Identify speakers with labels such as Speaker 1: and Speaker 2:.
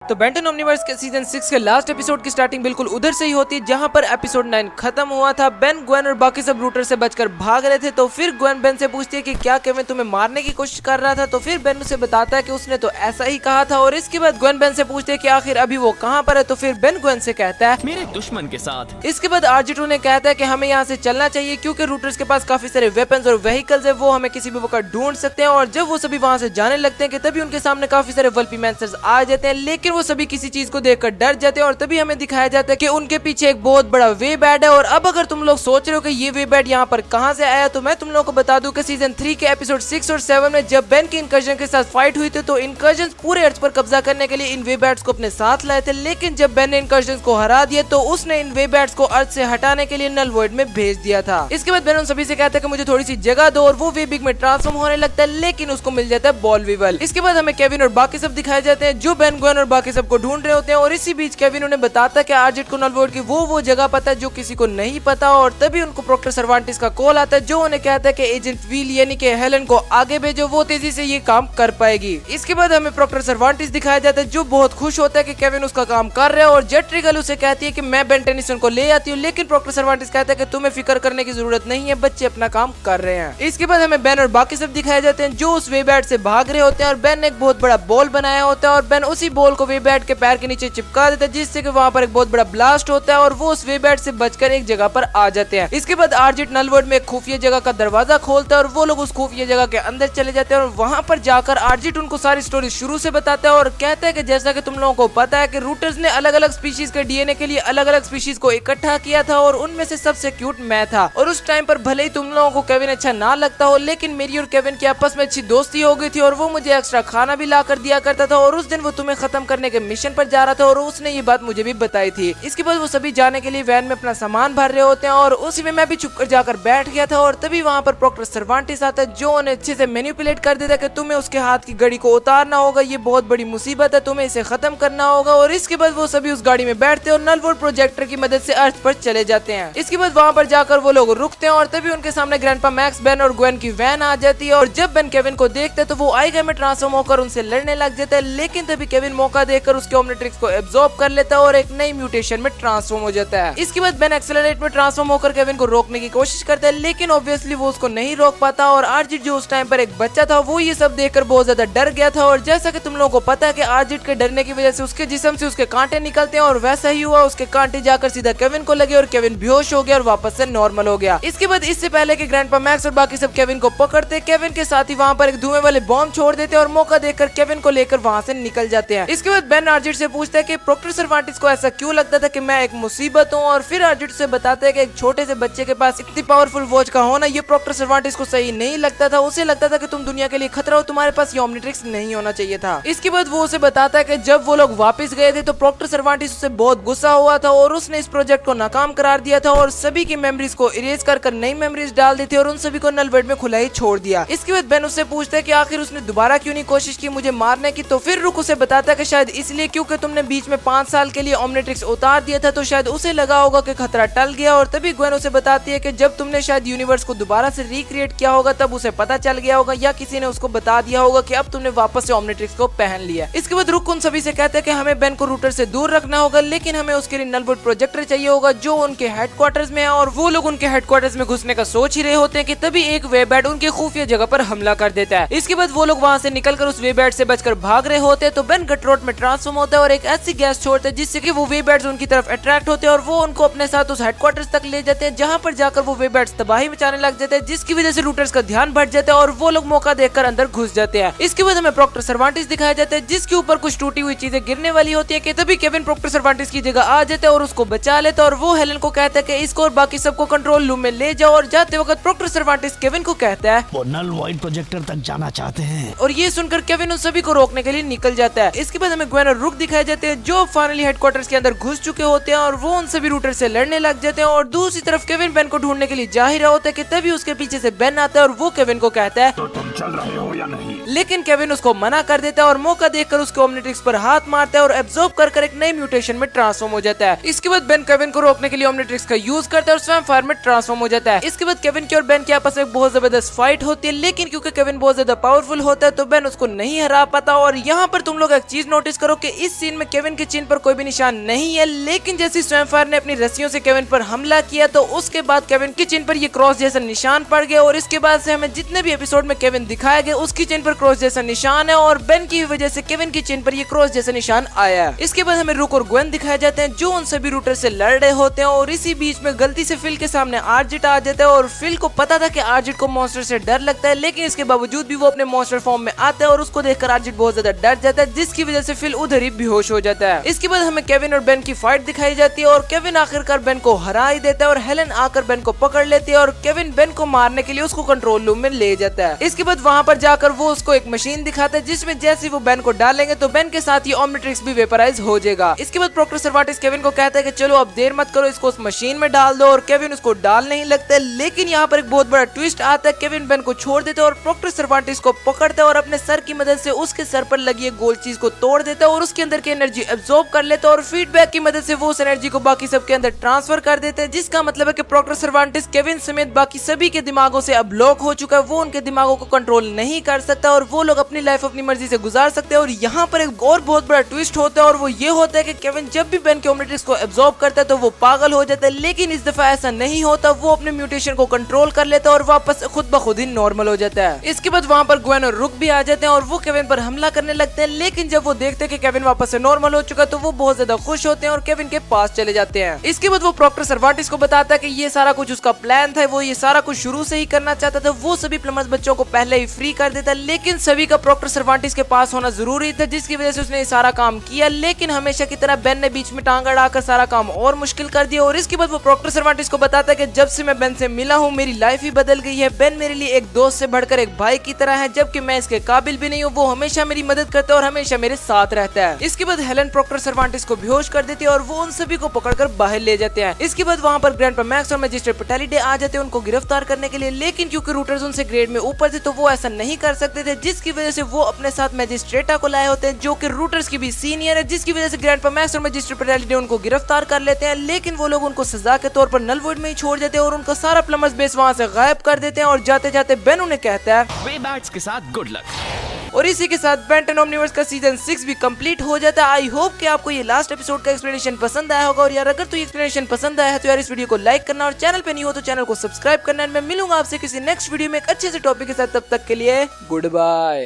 Speaker 1: तो Benton Omniverse के season 6 के लास्ट एपिसोड की स्टार्टिंग बिल्कुल उधर से ही होती है जहां पर एपिसोड 9 खत्म हुआ था। बेन, ग्वेन और बाकी सब रूटर से बचकर भाग रहे थे। तो फिर ग्वेन बेन से पूछती है कि क्या केविन तुम्हें मारने की कोशिश कर रहा था। तो फिर बेन उसे बताता है कि उसने तो ऐसा ही कहा था। और इसके बाद ग्वेन बेन से पूछती है कि आखिर अभी वो कहाँ पर है। तो फिर बेन ग्वेन से कहता है
Speaker 2: मेरे दुश्मन के साथ।
Speaker 1: इसके बाद आरजी2 ने कहता है कि हमें यहाँ से चलना चाहिए क्योंकि रूटर्स के पास काफी सारे वेपन्स और व्हीकल्स है, वो हमें किसी भी वक्त ढूंढ सकते हैं। और जब वो सभी वहाँ से जाने लगते हैं कि तभी उनके सामने काफी सारे वल्पीमेंसर्स आ जाते हैं, लेकिन वो सभी किसी चीज को देखकर डर जाते हैं। और तभी हमें दिखाया जाता है कि उनके पीछे एक बहुत बड़ा वे बैड है। और अब अगर तुम लोग सोच रहे हो कि ये वे बैड यहाँ पर कहाँ से आया, तो मैं तुम लोगों को बता दूं कि सीजन 3 के एपिसोड 6 और 7 में जब बेन की इनकर्जन के साथ फाइट हुई थी तो इनकर्जन पूरे अर्थ पर कब्जा करने के लिए इन वे बैड्स को अपने साथ लाए थे। लेकिन जब बेन ने इनकर्जन को हरा दिया तो उसने इन वे बैड्स को अर्थ से हटाने के लिए नल वॉइड में भेज दिया था। इसके बाद बेन उन सभी से कहता है कि मुझे थोड़ी सी जगह दो और वो वे बिग में ट्रांसफॉर्म होने लगता है, लेकिन उसको मिल जाता है बॉल वीवल। इसके बाद हमें केविन और बाकी सब दिखाए जाते हैं जो बेन, ग्वेन और बाकी सबको ढूंढ रहे होते हैं। और इसी बीच केविन उन्हें बताता है कि आरजेट को नल वॉइड की वो जगह पता है जो किसी को नहीं पता। और तभी उनको प्रोक्टर सर्वांटिस का कॉल आता है जो उन्हें कहता है कि एजेंट व्हील यानी कि हेलन को आगे भेजो, वो तेजी से ये काम कर पाएगी। इसके बाद हमें प्रोक्टर सर्वांटिस दिखाया जाता है जो बहुत खुश होता है कि केविन उसका काम कर रहा है। और जेट ट्रिगल उसे कहती है कि मैं बेन टेनिसन को ले आती हूँ, लेकिन प्रोक्टर सर्वांटिस कहता है कि तुम्हें फिक्र करने की जरूरत नहीं है, बच्चे अपना काम कर रहे हैं। इसके बाद हमें बेन और बाकी सब दिखाए जाते हैं जो उस वे बैट से भाग रहे होते हैं। और बेन ने एक बहुत बड़ा बॉल बनाया होता है और बेन उसी बॉल को वे बैट के पैर के नीचे चिपका देता है जिससे कि वहाँ पर एक बहुत बड़ा ब्लास्ट होता है और वो उस वे बैट से बचकर एक जगह पर आ जाते हैं। इसके बाद आरजेट नल वर्ल्ड में एक खुफिया जगह का दरवाजा खोलता है और वो लोग उस खुफिया जगह के अंदर चले जाते हैं। और वहाँ पर जाकर आरजेट उनको सारी स्टोरी शुरू से बताता है और कहता है कि जैसा कि तुम लोगों को पता है कि रूटर्स ने अलग अलग स्पीशीज के डीएनए के लिए अलग अलग स्पीशीज को इकट्ठा किया था और उनमें से सबसे क्यूट मैं था। और उस टाइम पर भले ही तुम लोगों को केविन अच्छा ना लगता हो, लेकिन मेरी और केविन की आपस में अच्छी दोस्ती हो गई थी और वो मुझे एक्स्ट्रा खाना भी ला कर दिया करता था। और उस दिन वो तुम्हें खत्म करने के मिशन पर जा रहा था और उसने ये बात मुझे भी बताई थी। इसके बाद वो सभी जाने के लिए वैन में अपना सामान भर रहे होते हैं और उसी में मैं भी छुपकर जाकर बैठ गया था। और तभी वहाँ पर प्रोक्टर सर्वांटिस आता है जो उन्हें अच्छे से मैनिपुलेट कर देता है कि तुम्हें उसके हाथ की घड़ी को उतारना होगा, ये बहुत बड़ी मुसीबत है, तुम्हें इसे खत्म करना होगा। और इसके बाद वो सभी उस गाड़ी में बैठते हैं और नल वॉइड प्रोजेक्टर की मदद से अर्थ पर चले जाते हैं। इसके बाद वहाँ पर जाकर वो लोग रुकते हैं और तभी उनके सामने ग्रैंडपा मैक्स, बेन और ग्वेन की वैन आ जाती है। और जब बेन केविन को देखते हैं तो वो आईगा में ट्रांसफॉर्म होकर उनसे लड़ने लग जाता है, लेकिन तभी केविन मौका देकर उसके ओमनिट्रिक्स को एब्जॉर्ब कर लेता है और एक नई म्यूटेशन में ट्रांसफॉर्म हो जाता है। इसके बाद बेन एक्सेलरेट में ट्रांसफॉर्म होकर केविन को रोकने की कोशिश करता है, लेकिन ऑब्वियसली वो उसको नहीं रोक पाता। और आरजिट जो उस टाइम पर एक बच्चा था वो ये सब देखकर बहुत ज्यादा डर गया था। और जैसा कि तुम लोगों को पता है कि आरजिट के डरने की वजह से उसके जिस्म से उसके कांटे निकलते हैं और वैसा ही हुआ, उसके कांटे जाकर सीधा केविन को लगे और केविन बेहोश हो गया और वापस से नॉर्मल हो गया। इसके बाद इससे पहले कि ग्रैंडपा मैक्स और बाकी सब केविन को पकड़ते, केविन के साथ ही वहाँ पर एक धुएं वाले बॉम्ब छोड़ देते और मौका देखकर केविन को लेकर वहाँ से निकल जाते हैं। इसके बाद बेन आरजिट से पूछता है कि प्रोक्टर सर्वांटिस को ऐसा क्यों लगता था कि मैं एक मुसीबत हूँ। और फिर आरजिट से बताते हैं कि एक छोटे से बच्चे के पास इतनी पावरफुल वॉच का होना ये प्रोक्टर सर्वांटिस को सही नहीं लगता था। उसे लगता था कि तुम दुनिया के लिए खतरा हो, तुम्हारे पास ये ओमनिट्रिक्स नहीं होना चाहिए था। इसके बाद वो उसे बताता है कि जब वो लोग वापस गए थे तो प्रोक्टर सर्वांटिस उससे बहुत गुस्सा हुआ था और उसने इस प्रोजेक्ट को नाकाम करार दिया था और सभी की मेमोरीज को इरेज कर नई मेमोरीज डाल दी थी और उन सभी को नल वर्ल्ड में खुला ही छोड़ दिया। इसके बाद बेन उससे पूछता है कि आखिर उसने दोबारा क्यों नहीं कोशिश की मुझे मारने की। तो फिर रुक उसे बताता है कि शायद इसलिए क्योंकि तुमने बीच में 5 साल के लिए ओमनिट्रिक्स उतार दिया था, तो शायद उसे लगा होगा कि खतरा टल गया। और तभी ग्वेन उसे बताती है कि जब तुमने शायद यूनिवर्स को दोबारा से रिक्रिएट किया होगा तब उसे पता चल गया होगा या किसी ने उसको बता दिया होगा कि अब तुमने वापस से ओमनिट्रिक्स को पहन लिया। इसके बाद रुक उन सभी से कहते हैं कि हमें बेन को रूटर से दूर रखना होगा, लेकिन हमें उसके लिए नल वॉइड प्रोजेक्टर चाहिए होगा जो उनके हेडक्वार्टर्स में है। और वो लोग उनके हेडक्वार्टर्स में घुसने का सोच ही रहे होते हैं कि तभी एक वे बैट उनके खुफिया जगह पर हमला कर देता है। इसके बाद वो लोग वहाँ से निकलकर उस वे बैट से बचकर भाग रहे होते हैं तो बेन गटरोट में ट्रांसफॉर्म होता है और एक ऐसी गैस छोड़ता है जिससे कि वो वे बैट्स उनकी तरफ अट्रैक्ट होते हैं और वो उनको अपने साथ उस हेडक्वार्टर्स तक ले जाते हैं जहाँ पर जाकर वो वे बैट्स तबाही मचाने लग जाते हैं, जिसकी वजह से रूटर्स का ध्यान भट जाता है और वो लोग मौका देखकर अंदर घुस जाते हैं। इसके बाद हमें प्रोक्टर सर्वांटिस दिखाया जाता है जिसके ऊपर कुछ टूटी हुई चीजें गिरने वाली होती है कि तभी केविन प्रोक्टर सर्वांटिस की जगह आ जाता है और उसको बचा लेता है। और वो हेलन को कहता है कि इसको और बाकी सबको कंट्रोल रूम में ले जाओ। और जाते वक्त प्रोक्टर सर्वांटिस केविन को कहता है
Speaker 2: वो नल वॉइड प्रोजेक्टर तक जाना चाहते हैं।
Speaker 1: और ये सुनकर केविन उन सभी को रोकने के लिए निकल जाता है। इसके बाद हमें ग्वेन और रुक दिखाए जाते हैं जो फाइनली हेडक्वार्टर्स के अंदर घुस चुके होते हैं और वो उन सभी रूटर से लड़ने लग जाते हैं। और दूसरी तरफ केविन बेन को ढूंढने के लिए जा ही रहा होता है कि तभी उसके पीछे से बेन आता है और वो केविन को कहता है
Speaker 3: तो तुम चल रहे हो या नहीं।
Speaker 1: लेकिन केविन उसको मना कर देता है और मौका देखकर उसके ओमनिट्रिक्स पर हाथ मारता है और एब्जॉर्ब कर एक नई म्यूटेशन में ट्रांसफॉर्म हो जाता है। इसके बाद बेन केविन को रोकने के लिए ओमनिट्रिक्स का यूज करता है और स्वयं फायर में ट्रांसफॉर्म हो जाता है। इसके बाद केविन की और बेन के आपस में बहुत जबरदस्त फाइट होती है, लेकिन क्योंकि केविन बहुत ज्यादा पावरफुल होता है तो बेन उसको नहीं हरा पाता। और यहाँ पर तुम लोग एक चीज नोटिस करो कि इस सीन में केविन के चिन्ह पर कोई भी निशान नहीं है, लेकिन जैसे स्वयं फायर ने अपनी रस्सियों से केविन पर हमला किया तो उसके बाद केविन के चिन्ह पर ये क्रॉस जैसा निशान पड़ गया और इसके बाद से हमें जितने भी एपिसोड में केविन दिखाया गया उसकी चिन्ह पर क्रॉस जैसा निशान है और बेन की वजह से केविन की चिन्ह पर ये क्रॉस जैसा निशान आया है। इसके बाद हमें रुक और ग्वेन दिखाए जाते हैं जो उन सभी रूटर से लड़ रहे होते हैं और इसी बीच में गलती से फिल के सामने आर्जिट आ जाता है और फिल को पता था कि आर्जिट को मॉन्स्टर से डर लगता है, लेकिन इसके बावजूद भी वो अपने मॉन्स्टर फॉर्म में आता है और उसको देखकर आर्जिट बहुत ज्यादा डर जाता है, जिसकी वजह से फिल उधर ही बेहोश हो जाता है। इसके बाद हमें केविन और बेन की फाइट दिखाई जाती है और केविन आखिरकार बेन को हरा ही देता है और हेलन आकर बेन को पकड़ लेती है और केविन बेन को मारने के लिए उसको कंट्रोल रूम में ले जाता है। इसके बाद वहाँ पर जाकर वो उसको एक मशीन दिखाता है जिसमें जैसे वो बेन को डालेंगे तो बेन के साथ ये ओमनिट्रिक्स भी वेपराइज हो जाएगा। इसके बाद प्रोक्टर सर्वाटिस केविन को कहता है कि चलो अब देर मत करो, इसको उस मशीन में डाल दो और केविन उसको डाल नहीं लगता है, लेकिन यहाँ पर एक बहुत बड़ा ट्विस्ट आता है। केविन बेन को छोड़ देता है और प्रोक्टर सर्वाटिस को पकड़ता है और अपने सर की मदद से उसके सर पर लगी एक गोल चीज को तोड़ देता है और उसके अंदर की एनर्जी एब्जॉर्ब कर लेता है और फीडबैक की मदद से वो उस एनर्जी को बाकी सबके अंदर ट्रांसफर कर देते हैं, जिसका मतलब है कि प्रोक्टर सर्वाटिस केविन समेत बाकी सभी के दिमागों से अब लॉक हो चुका है। वो उनके दिमागों को कंट्रोल नहीं कर सकता और वो लोग अपनी लाइफ अपनी मर्जी से गुजार सकते हैं। और यहाँ पर एक और बहुत बड़ा ट्विस्ट होता है और वो ये होता है कि केविन जब भी बेन के ओमनिट्रिक्स को एब्जॉर्ब करता है तो वो पागल हो जाता है, लेकिन इस दफा ऐसा नहीं होता। वो अपने म्यूटेशन को कंट्रोल कर लेता है और वापस खुद ब खुद ही नॉर्मल हो जाता है। इसके बाद वहाँ पर ग्वेन और रुक भी आ जाते हैं और वो केविन पर हमला करने लगते हैं, लेकिन जब वो देखते हैं कि केविन वापस से नॉर्मल हो चुका है तो वो बहुत ज्यादा खुश होते हैं और केविन के पास चले जाते हैं। इसके बाद वो प्रोक्टर सर्वाटिस को बताता है कि ये सारा कुछ उसका प्लान था, वो ये सारा कुछ शुरू से ही करना चाहता था। वो सभी प्लमर्स बच्चों को पहले ही फ्री कर देता, लेकिन सभी का प्रोक्टर सर्वाटिस के पास होना जरूरी था, जिसकी वजह से उसने ये सारा काम किया। लेकिन हमेशा की तरह बेन ने बीच में टांग अड़ाकर सारा काम और मुश्किल कर दिया और इसके बाद वो प्रोक्टर सर्वाटिस को बताता है कि जब से मैं बेन से मिला हूँ मेरी लाइफ ही बदल गई है। बेन मेरे लिए एक दोस्त से बढ़कर एक भाई की तरह है, जबकि मैं इसके काबिल भी नहीं हूँ। वो हमेशा मेरी मदद करता है और हमेशा मेरे साथ रहता है। इसके बाद हेलन प्रोक्टर सर्वाटिस को बेहोश कर देती है और वो उन सभी को पकड़कर बाहर ले जाते हैं। इसके बाद वहाँ पर ग्रैंडपा मैक्स और मैजिस्ट्रेट पेटालिडे आ जाते हैं उनको गिरफ्तार करने के लिए, लेकिन क्योंकि रूटर्स उनसे ग्रेड में ऊपर थे तो वो ऐसा नहीं कर सकते थे, जिसकी वजह से वो अपने साथ मैजिस्ट्रेटा को लाए होते हैं जो कि रूटर्स की भी सीनियर है, जिसकी वजह से ग्रैंडपा मैक्स और मैजिस्ट्रेट पेटालिडे उनको गिरफ्तार कर लेते हैं। लेकिन वो लोग उनको सजा के तौर पर नल वॉइड में ही छोड़ देते हैं और उनका सारा प्लमर्स बेस वहाँ से गायब कर देते हैं और जाते जाते बेन उन्हें कहता है
Speaker 2: वे बैट्स के साथ गुड लक।
Speaker 1: और इसी के साथ बेन 10 ओमनिवर्स का सीजन 6 भी कंप्लीट हो जाता है। आई होप कि आपको ये लास्ट एपिसोड का एक्सप्लेनेशन पसंद आया होगा और यार अगर तो ये एक्सप्लेनेशन पसंद आया है तो यार इस वीडियो को लाइक करना और चैनल पे नहीं हो तो चैनल को सब्सक्राइब करना। मैं मिलूंगा आपसे किसी नेक्स्ट वीडियो में एक अच्छे से टॉपिक के साथ, तब तक के लिए गुड बाय।